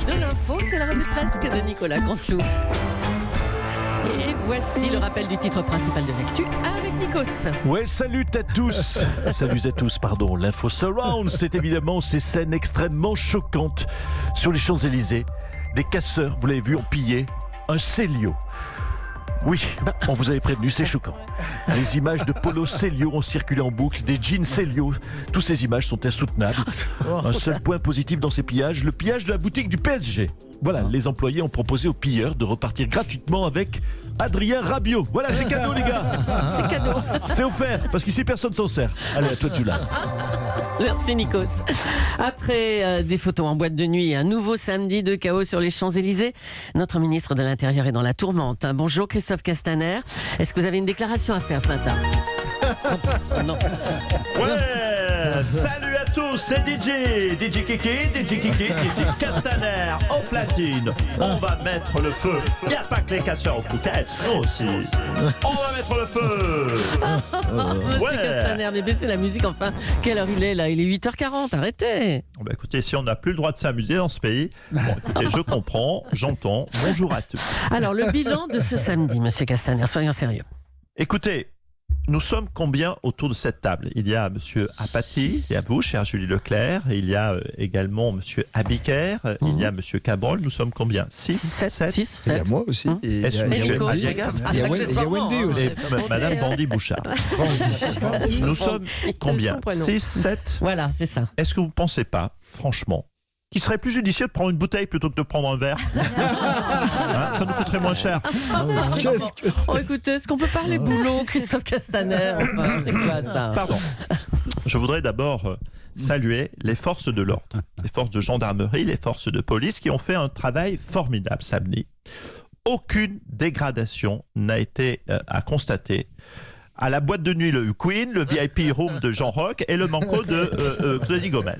de l'info, c'est la revue de presse de Nicolas Canteloup. Et voici le rappel du titre principal de l'actu avec Nikos. Ouais, salut à tous. Salut à tous, pardon. L'info surround, c'est évidemment ces scènes extrêmement choquantes sur les Champs-Élysées. Des casseurs, vous l'avez vu, ont pillé un Célio. Oui, on vous avait prévenu, c'est choquant. Les images de Polo Célio ont circulé en boucle, des jeans Célio. Toutes ces images sont insoutenables. Un seul point positif dans ces pillages, le pillage de la boutique du PSG. Voilà, les employés ont proposé aux pilleurs de repartir gratuitement avec Adrien Rabiot. Voilà, c'est cadeau les gars. C'est cadeau. C'est offert, parce qu'ici personne s'en sert. Allez, à toi Julia. Merci Nikos. Après des photos en boîte de nuit et un nouveau samedi de chaos sur les Champs-Élysées, notre ministre de l'Intérieur est dans la tourmente. Bonjour Christophe Castaner. Est-ce que vous avez une déclaration à faire ce matin? Non. Ouais, salut à tous, c'est DJ Kiki, DJ Castaner au platine. On va mettre le feu. Il n'y a pas que les casseurs au fouquettes, nous aussi. On va mettre le feu. Monsieur Castaner, mais baissez la musique enfin. Quelle heure il est là? Il est 8h40, arrêtez. Bah écoutez, si on n'a plus le droit de s'amuser dans ce pays, bon, écoutez, je comprends, j'entends. Bonjour à tous. Alors, le bilan de ce samedi, monsieur Castaner, soyons sérieux. Écoutez, nous sommes combien autour de cette table? Il y a monsieur Apathy, il y a vous, chère Julie Leclerc, et il y a également monsieur Abiker, il y a monsieur Cabrol. Nous sommes combien? 6, 7. Il y a moi aussi. Et Est-ce il y a monsieur Nico. Aliagas il y a Wendy aussi. et madame Bandy Bouchard. Nous sommes combien? Son prénom. 6, 7. Voilà, c'est ça. Est-ce que vous ne pensez pas, franchement, qu'il serait plus judicieux de prendre une bouteille plutôt que de prendre un verre? Hein, ça nous coûterait moins cher. Qu'est-ce que c'est? Oh, écoutez, est-ce qu'on peut parler boulot, Christophe Castaner? Enfin, c'est quoi ça? Pardon. Je voudrais d'abord saluer les forces de l'ordre, les forces de gendarmerie, les forces de police qui ont fait un travail formidable samedi. Aucune dégradation n'a été à constater à la boîte de nuit le Queen, le VIP Room de Jean Roch et le Manco de Claudie Gomez.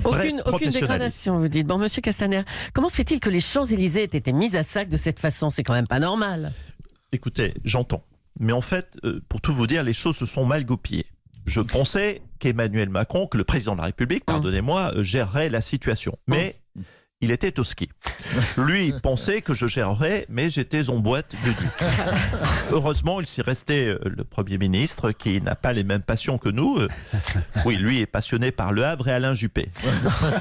Aucune dégradation, vous dites. Bon, monsieur Castaner, comment se fait-il que les Champs-Élysées aient été mises à sac de cette façon? C'est quand même pas normal. Écoutez, j'entends. Mais en fait, pour tout vous dire, les choses se sont mal goupillées. Je pensais qu'Emmanuel Macron, que le président de la République, pardonnez-moi, gérerait la situation. Mais il était au ski. Lui pensait que je gérerais, mais j'étais en boîte de nuit. Heureusement, il s'y restait le Premier ministre, qui n'a pas les mêmes passions que nous. Oui, lui est passionné par Le Havre et Alain Juppé.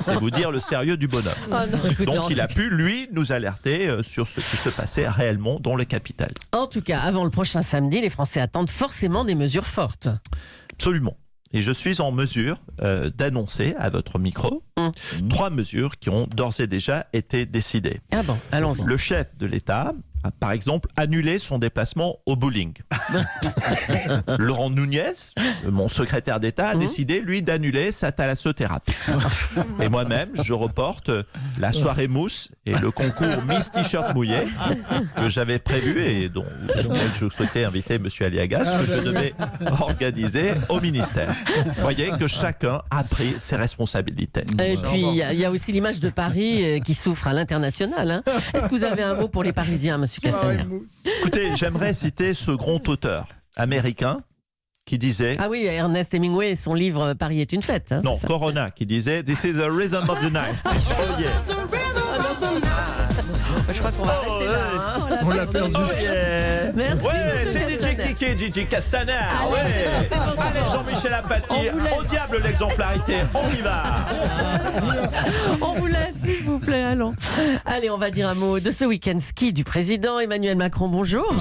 C'est vous dire le sérieux du bonhomme. Oh non, écoutez, Donc il a pu, lui, nous alerter sur ce qui se passait réellement dans les capitales. En tout cas, avant le prochain samedi, les Français attendent forcément des mesures fortes. Absolument. Et je suis en mesure d'annoncer à votre micro 3 mesures qui ont d'ores et déjà été décidées. Ah bon, allons-y. Le chef de l'État a, par exemple, annulé son déplacement au bowling. Laurent Nunez, mon secrétaire d'État, a décidé, lui, d'annuler sa thalassothérapie. Et moi-même, je reporte la soirée mousse et le concours Miss T-shirt mouillé que j'avais prévu et dont je souhaitais inviter M. Aliagas, que je devais organiser au ministère. Vous voyez que chacun a pris ses responsabilités. Et puis, il y a aussi l'image de Paris qui souffre à l'international. Hein. Est-ce que vous avez un mot pour les Parisiens, monsieur Castaner? Écoutez, j'aimerais citer ce grand auteur américain qui disait... Ah oui, Ernest Hemingway, son livre Paris est une fête. Hein, non, Corona, qui disait This is the rhythm of the night. Oh yeah. Je crois qu'on va arrêter là. Hein. On l'a perdu. Oh yeah. Merci, Ouais, monsieur c'est Castaner. DJ Kiki, DJ Castaner. Allez, Ouais. c'est bon, c'est Allez, bon. Jean-Michel Apathy, On vous laisse. au diable l'exemplarité, on y va. On vous laisse, s'il vous plaît, allons. Allez, on va dire un mot de ce week-end ski du président Emmanuel Macron. Bonjour.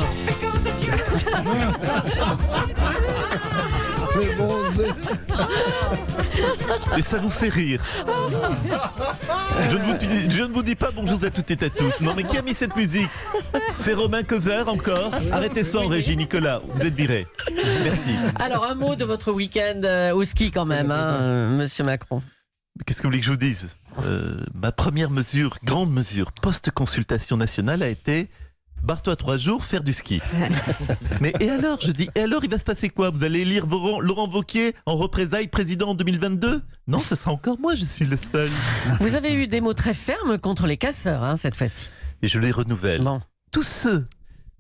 Mais bon, Et ça vous fait rire. Je ne vous dis pas bonjour à toutes et à tous. Non mais qui a mis cette musique? C'est Romain Causer encore? Arrêtez ça en régie, Nicolas. Vous êtes viré. Merci. Alors, un mot de votre week-end au ski quand même, hein, monsieur Macron. Qu'est-ce que vous voulez que je vous dise? Ma première mesure, grande mesure, post-consultation nationale a été... Barre-toi 3 jours, faire du ski. Mais et alors, je dis, et alors il va se passer quoi? Vous allez élire Laurent Wauquiez en représailles président en 2022? Non, ce sera encore moi, je suis le seul. Vous avez eu des mots très fermes contre les casseurs, hein, cette fois-ci. Et je les renouvelle. Bon. Tous ceux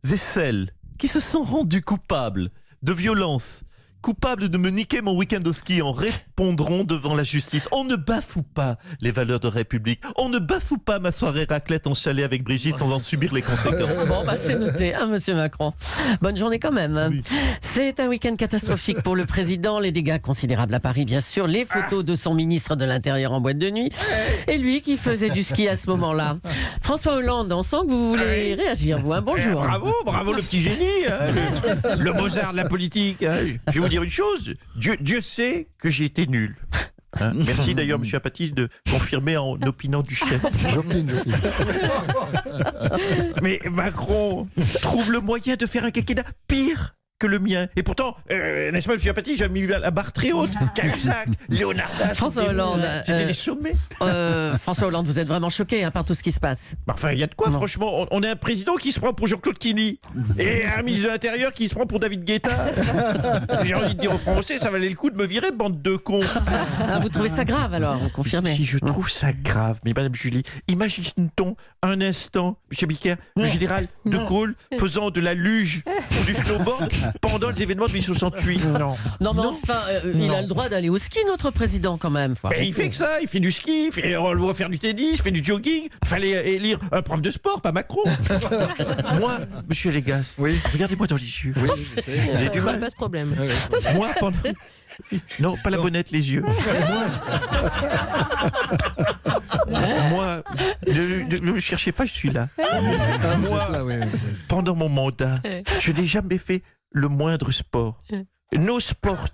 et celles qui se sont rendus coupables de violences coupables de me niquer mon week-end au ski en répondront devant la justice. On ne bafoue pas les valeurs de République. On ne bafoue pas ma soirée raclette en chalet avec Brigitte sans en subir les conséquences. Bon, c'est noté, hein, monsieur Macron. Bonne journée quand même. Hein. Oui. C'est un week-end catastrophique pour le président. Les dégâts considérables à Paris, bien sûr. Les photos de son ministre de l'Intérieur en boîte de nuit. Et lui qui faisait du ski à ce moment-là. François Hollande, on sent que vous voulez réagir, vous. Hein. Bonjour. Bravo le petit génie, hein, le Mozart de la politique. Hein. Je vais vous dire une chose, Dieu sait que j'ai été nul. Hein. Merci d'ailleurs, monsieur Apathy, de confirmer en opinant du chef. J'opine. Mais Macron trouve le moyen de faire un quinquennat pire que le mien. Et pourtant, n'est-ce pas, monsieur Apathy, j'avais mis la barre très haute. Cahuzac, Léonard, François Hollande. c'était des sommets. François Hollande, vous êtes vraiment choqué par tout ce qui se passe. Enfin, il y a de quoi, Non. franchement. On a un président qui se prend pour Jean-Claude Kini et un ministre de l'Intérieur qui se prend pour David Guetta. J'ai envie de dire aux Français, ça valait le coup de me virer, bande de cons. Ah, vous trouvez ça grave alors, vous confirmez? Si je trouve ça grave, mais Madame Julie, imagine-t-on un instant, monsieur Bicaire, le général de Gaulle faisant de la luge ou du snowboard pendant les événements de 1868. Non. Non, mais enfin, il a le droit d'aller au ski, notre président, quand même. Faut Ben, il arrêter. fait que ça, il fait du ski, on le voit faire du tennis, il fait du jogging. Fallait élire un prof de sport, pas Macron. Moi, monsieur Légas, Oui. regardez-moi dans les yeux. Oui, je sais. Vous avez du mal. Pas ce problème. Moi, pendant... Non, pas la bonnette, les yeux. Moi, ne me cherchez pas, je suis là. Vous êtes là, oui. Pendant mon mandat, je n'ai jamais fait le moindre sport. No sport,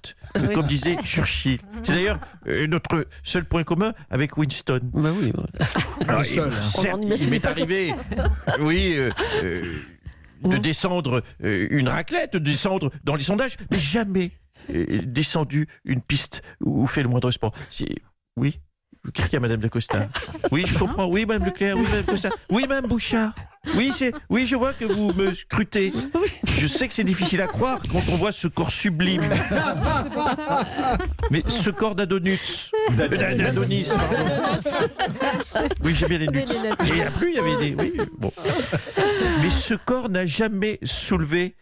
comme disait Churchill. C'est d'ailleurs notre seul point commun avec Winston. Bah oui. Alors, seul, hein. certes, On en imagine il m'est pas. arrivé, oui, de descendre une raclette, de descendre dans les sondages, mais jamais descendu une piste ou fait le moindre sport. Oui. Qu'est-ce qu'il y a, Madame Dacosta? Oui, je comprends. Oui, Madame Leclerc. Oui, Madame Costa. Oui, Madame Bouchard. Oui, je vois que vous me scrutez. Je sais que c'est difficile à croire quand on voit ce corps sublime. Mais ce corps d'Adonis. D'Adonis. Oui, j'ai bien les nuts. Il n'y a plus, il y avait des... Oui, bon. Mais ce corps n'a jamais soulevé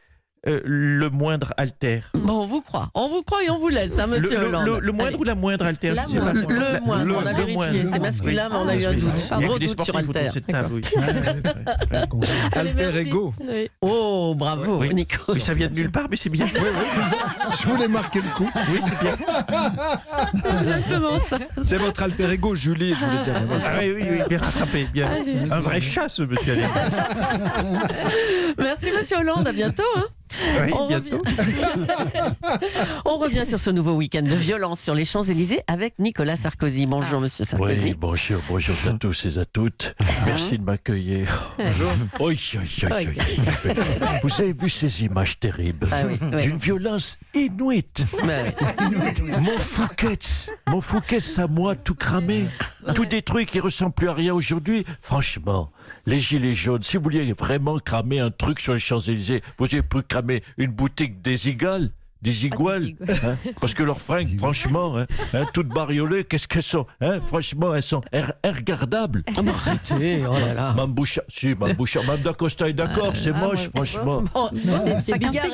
le moindre haltère. Bon, on vous croit et on vous laisse, hein, monsieur Hollande. Le moindre Allez. ou la moindre haltère, je sais pas. Le moindre, on a vérifié, moindre. c'est masculin, mais on a eu un Oui. doute. Il y a Gros que des doute sur sportifs autour de Alter. cette table, oui. Allez, Alter merci. ego. Oui. Oh, bravo, Oui. Nico. Oui, ça vient de nulle part, mais c'est bien. Je voulais marquer le coup. Oui, c'est bien. Exactement ça. C'est votre alter ego, Julie, je voulais dire. Mais bon, Ah oui, bien rattrapé, bien. Un vrai chat, ce monsieur Alain. Merci, monsieur Hollande, à bientôt. Hein. Oui, On bientôt. On revient sur ce nouveau week-end de violence sur les Champs-Élysées avec Nicolas Sarkozy. Bonjour, monsieur Sarkozy. Oui, bonjour à tous et à toutes. Merci de m'accueillir. Oui. Vous avez vu ces images terribles Ah oui, oui. d'une violence inouïe. Bah oui. Mon Fouquet, à moi, tout cramé, tout détruit, qui ressemble plus à rien aujourd'hui. Franchement, les gilets jaunes, si vous vouliez vraiment cramer un truc sur les Champs-Élysées, vous avez pu cramer une boutique des Iguales. Des iguales, hein, parce que leurs fringues, franchement, toutes bariolées, qu'est-ce qu'elles sont, franchement, elles sont regardables. Ah, bah, arrêtez, oh là là. Mme Bouchard, Mme Dacosta est d'accord, c'est moche, franchement. Bon, C'est bigarré.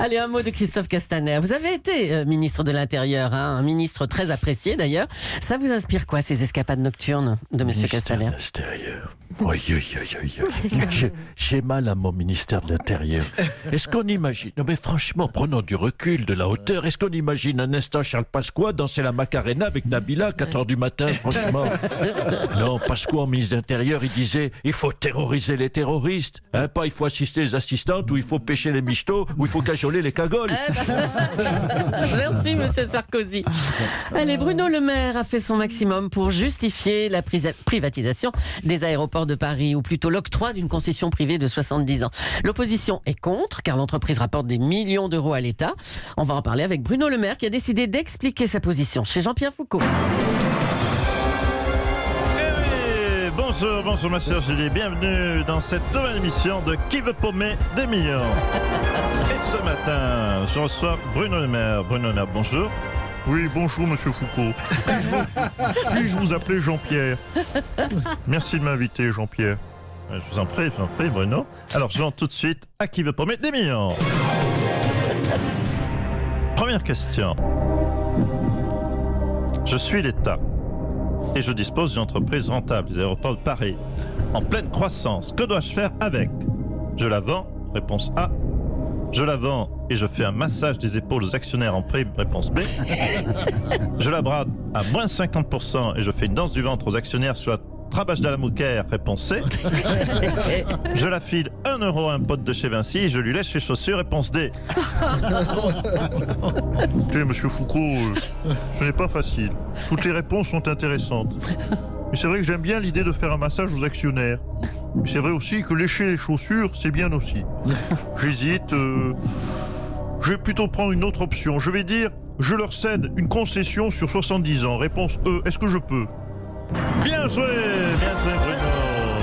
allez, un mot de Christophe Castaner. Vous avez été ministre de l'Intérieur, hein, un ministre très apprécié d'ailleurs. Ça vous inspire quoi, ces escapades nocturnes de monsieur Castaner? L'Intérieur. J'ai mal à mon ministère de l'Intérieur. Est-ce qu'on imagine, non mais franchement, prenons du recul, de la hauteur, est-ce qu'on imagine un instant Charles Pasqua danser la Macarena avec Nabila à 4h du matin, franchement? Non, Pasqua, ministre de l'Intérieur, il disait, il faut terroriser les terroristes, pas il faut assister les assistantes, ou il faut pêcher les michetots, ou il faut cajoler les cagoles. Merci, monsieur Sarkozy. Allez, Bruno Le Maire a fait son maximum pour justifier la privatisation des aéroports de Paris, ou plutôt l'octroi d'une concession privée de 70 ans. L'opposition est contre, car l'entreprise rapporte des millions d'euros à l'État. On va en parler avec Bruno Le Maire, qui a décidé d'expliquer sa position chez Jean-Pierre Foucault. Bonjour ma chère Julie, bienvenue dans cette nouvelle émission de Qui veut paumer des millions. Et ce matin, je reçois Bruno Le Maire. Bruno Le Maire, bonjour. Oui, bonjour Monsieur Foucault. Puis-je vous appeler Jean-Pierre? Merci de m'inviter, Jean-Pierre. Je vous en prie, Bruno. Alors, je vais tout de suite à Qui veut paumer des millions. Première question. Je suis l'État et je dispose d'une entreprise rentable, les aéroports de Paris, en pleine croissance. Que dois-je faire avec? Je la vends? Réponse A. Je la vends et je fais un massage des épaules aux actionnaires en prime? Réponse B. Je la brade à moins 50% et je fais une danse du ventre aux actionnaires sur la Trabâche d'Alamouquer? Réponse C. Je la file 1 euro à un pote de chez Vinci et je lui lèche les chaussures? Réponse D. Écoutez, monsieur Foucault, ce n'est pas facile. Toutes les réponses sont intéressantes. Mais c'est vrai que j'aime bien l'idée de faire un massage aux actionnaires. Mais c'est vrai aussi que lécher les chaussures, c'est bien aussi. J'hésite. Je vais plutôt prendre une autre option. Je vais dire, je leur cède une concession sur 70 ans. Réponse E. Est-ce que je peux? Bien joué Bruno,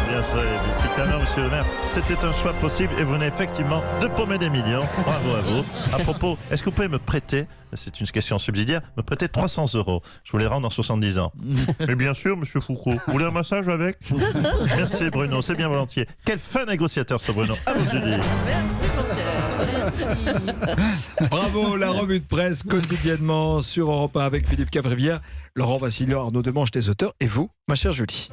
bien joué. Effectivement, monsieur le maire, c'était un choix possible et vous venez effectivement de paumer des millions. Bravo à vous. À propos, est-ce que vous pouvez me prêter, c'est une question subsidiaire, me prêter 300 euros? Je vous les rends dans 70 ans. Mais bien sûr, monsieur Foucault. Vous voulez un massage avec? Merci Bruno, c'est bien volontiers. Quel fin négociateur ce Bruno. À vous de le dire. Merci mon cœur. Bravo, la revue de presse quotidiennement sur Europe 1 avec Philippe Cavrivière, Laurent Vassilio, Arnaud Demange des auteurs et vous, ma chère Julie.